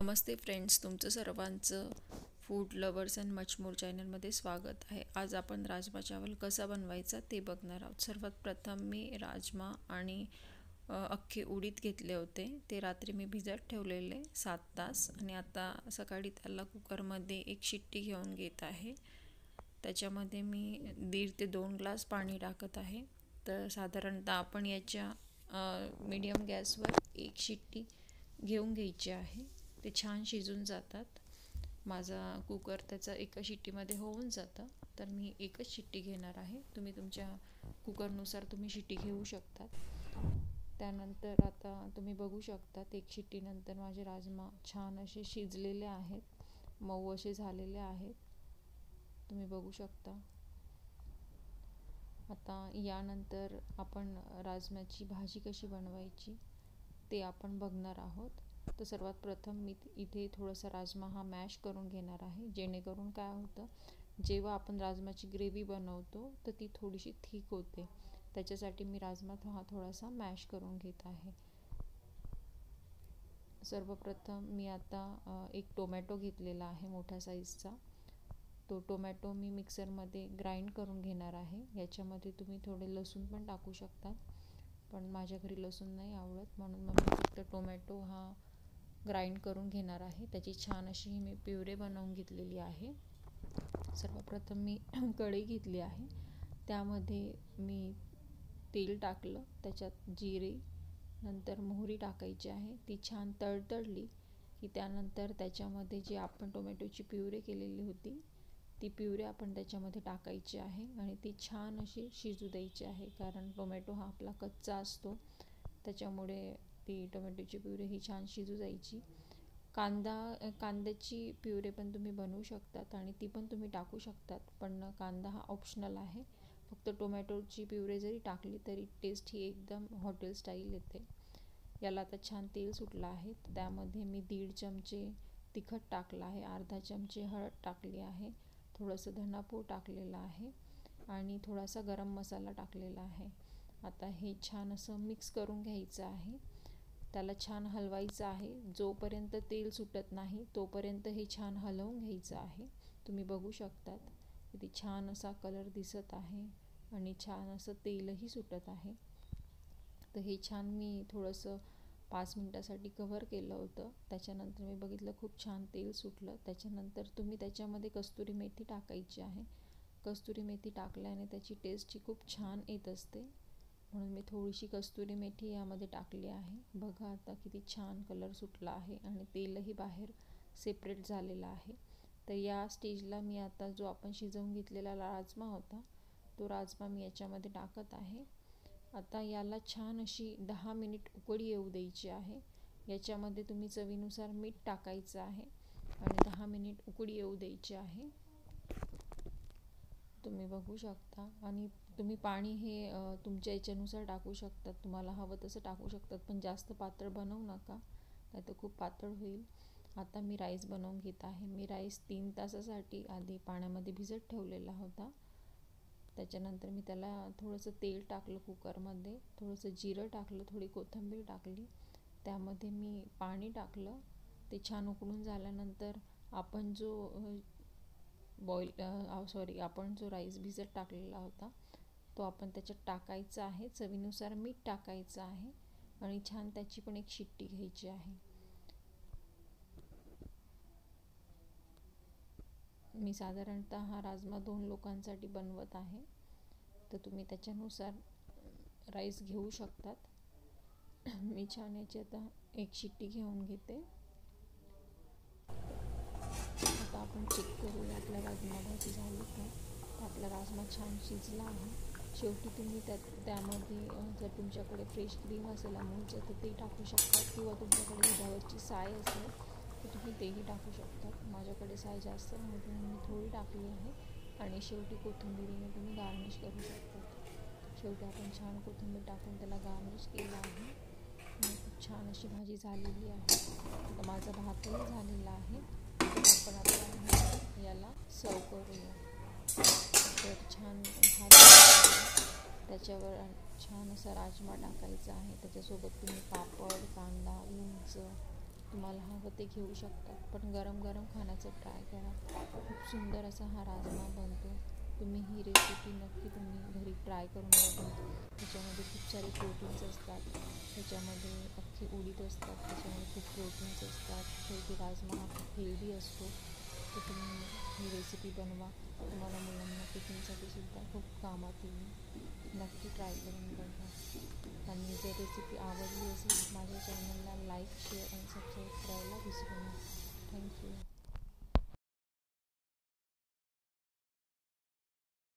नमस्ते friends, तुमचं सर्वांचं food lovers and much more चॅनलमध्ये स्वागत आहे. आज आपण राजमा चावल कसा बनवायचा ते बघणार आहोत. सर्वात प्रथम मी राजमा आणि अख्खे उडीद घेतले होते. ते रात्री मी भिजत ठेवलेले 7 तास आणि आता सकाळी त्याला कुकरमध्ये एक शिट्टी घेऊन घेत आहे. त्याच्यामध्ये मी 1.5 ते 2 ग्लास पाणी टाकत आहे. तर साधारणतः आपण याच्या मीडियम गॅसवर एक शिट्टी घेऊन घ्यायची आहे. ते छान शिजून जातात. माझा कुकर त्याचा एका शिट्टीमध्ये होऊन जातं, तर मी एकच शिट्टी घेणार आहे. तुम्ही तुमच्या कुकरनुसार तुम्ही शिट्टी घेऊ शकता. त्यानंतर आता तुम्ही बघू शकता एक शिट्टीनंतर माझे राजमा छान असे शिजलेले आहेत, मऊ असे झालेले आहेत. तुम्ही बघू शकता. आता यानंतर आपण राजम्याची भाजी कशी बनवायची ते आपण बघणार आहोत. तर सर्वात प्रथम मी इथे थोडासा राजमा हा मॅश करून घेणार आहे, जेणेकरून काय होतं, जेव्हा आपण राजमाची ग्रेव्ही बनवतो तर ती थोडीशी थिक होते. त्याच्यासाठी मी राजमा हा थोडासा मॅश करून घेत आहे. सर्वप्रथम मी आता एक टोमॅटो घेतलेला आहे मोठ्या साईजचा. तो टोमॅटो मी मिक्सरमध्ये ग्राइंड करून घेणार आहे. याच्यामध्ये तुम्ही थोडे लसूण पण टाकू शकता, पण माझ्या घरी लसूण नाही आवडत, म्हणून मी फक्त टोमॅटो हा ग्राइंड करून घेणार आहे. त्याची छान अशी मी प्युरे बनवून घेतलेली आहे. सर्वप्रथम मी कढई घेतली आहे. त्यामध्ये मी तेल टाकलं, त्याच्यात जिरे, नंतर मोहरी टाकायची आहे. ती छान तडतडली की त्यानंतर त्याच्यामध्ये जे आपण टोमॅटोची प्युरे केलेली होती ती प्युरे आपण त्याच्यामध्ये टाकायची आहे आणि ती छान अशी शिजू द्यायची आहे. कारण टोमॅटो हा आपला कच्चा असतो, त्याच्यामुळे ती टोमॅटोची प्युरे ही छान शिजू जायची. कांद्याची प्युरे पण तुम्ही बनवू शकतात आणि ती पण तुम्ही टाकू शकतात, पण कांदा हा ऑप्शनल आहे. फक्त टोमॅटोची प्युरे जरी टाकली तरी टेस्ट ही एकदम हॉटेल स्टाईल येते. याला आता छान तेल सुटलं आहे. त्यामध्ये मी 1.5 चमचे तिखट टाकलं आहे, अर्धा चमचे हळद टाकली आहे, थोडंसं धनापूड टाकलेलं आहे आणि थोडासा गरम मसाला टाकलेला आहे. आता हे छान असं मिक्स करून घ्यायचं आहे. त्याला छान हलवायचं आहे. जोपर्यंत तेल सुटत नाही तोपर्यंत हे छान हलवून घ्यायचं आहे. तुम्ही बघू शकतात किती छान असा कलर दिसत आहे आणि छान असं तेलही सुटत आहे. तर हे छान मी थोडंसं 5 मिनटासाठी कव्हर केलं होतं. त्याच्यानंतर मी बघितलं खूप छान तेल सुटलं. त्याच्यानंतर तुम्ही त्याच्यामध्ये कस्तुरी मेथी टाकायची आहे. कस्तुरी मेथी टाकल्याने त्याची टेस्ट ही खूप छान येत असते, म्हणून मी थोडीशी कस्तुरी मेथी यामध्ये टाकली आहे. बघा आता किती छान कलर सुटला आहे आणि तेलही बाहेर सेपरेट झालेला आहे. तर या स्टेजला मी आता जो आपण शिजवून घेतलेला राजमा होता तो राजमा मी याच्यामध्ये टाकत आहे. आता याला छान अशी 10 मिनिट उकळी येऊ द्यायची आहे. याच्यामध्ये तुम्ही चवीनुसार मीठ टाकायचं आहे आणि 10 मिनिट उकळी येऊ द्यायची आहे. तुम्ही बघू शकता. आणि तुम्ही पाणी हे तुमच्या याच्यानुसार टाकू शकतात, तुम्हाला हवं तसं टाकू शकतात, पण जास्त पातळ बनवू नका, नाही तर खूप पातळ होईल. आता मी राईस बनवून घेत आहे. मी राईस 3 तासासाठी आधी पाण्यामध्ये भिजत ठेवलेला होता. त्याच्यानंतर मी त्याला थोडंसं तेल टाकलं कुकरमध्ये, थोडंसं जिरं टाकलं, थोडी कोथिंबीर टाकली, त्यामध्ये मी पाणी टाकलं. ते छान उकळून झाल्यानंतर आपण आपण जो राईस भिजत टाकलेला होता तो आपण त्याच्यात टाकायचा आहे. चवीनुसार मीठ टाकायचं आहे आणि छान त्याची पण एक शिट्टी घ्यायची आहे. मी साधारणतः हा राजमा 2 लोकांसाठी बनवत आहे, तर तुम्ही त्याच्यानुसार राईस घेऊ शकतात. मी छान याची आता एक शिट्टी घेऊन घेते. आता आपण चेक करूया आपला राजमा भाजी झाली का. आपला राजमा छान शिजला आहे. शेवटी तुम्ही त्यामध्ये जर तुमच्याकडे फ्रेश क्रीम असेल अमूलचं तर ते टाकू शकतात, किंवा तुमच्याकडे दुधावरची साय असेल तर तुम्ही तेही टाकू शकतात. माझ्याकडे साय जास्त नव्हती म्हणून मी थोडी टाकली आहे. आणि शेवटी कोथिंबीरीने तुम्ही गार्निश करू शकतात. शेवटी आपण छान कोथिंबीर टाकून त्याला गार्निश केलं आहे. खूप छान अशी भाजी झालेली आहे. आता माझा भातही झालेला आहे. आपण आता याला सर्व करूया. तर छान भात त्याच्यावर छान असा राजमा टाकायचा आहे. त्याच्यासोबत तुम्ही पापड, कांदा, लोणचं तुम्हाला हवं ते घेऊ शकतात, पण गरम गरम खाण्याचं ट्राय करा. खूप सुंदर असा हा राजमा बनतो. तुम्ही ही रेसिपी नक्की तुम्ही घरी ट्राय करून बघा. त्याच्यामध्ये खूप सारे प्रोटीन्स असतात, त्याच्यामध्ये अख्खे उडीद असतात, त्याच्यामध्ये खूप प्रोटीन्स असतात. शेवटी राजमा हा खूप हेल्दी असतो. तर तुम्ही ही रेसिपी बनवा, तुम्हाला मुलांना टिफिनसाठी सुद्धा खूप कामात येईल. नक्की ट्राय करून बघा. आणि जर रेसिपी आवडली असेल माझ्या चॅनलला लाईक, शेअर आणि सबस्क्राईब करायला विसरू नका. थँक्यू.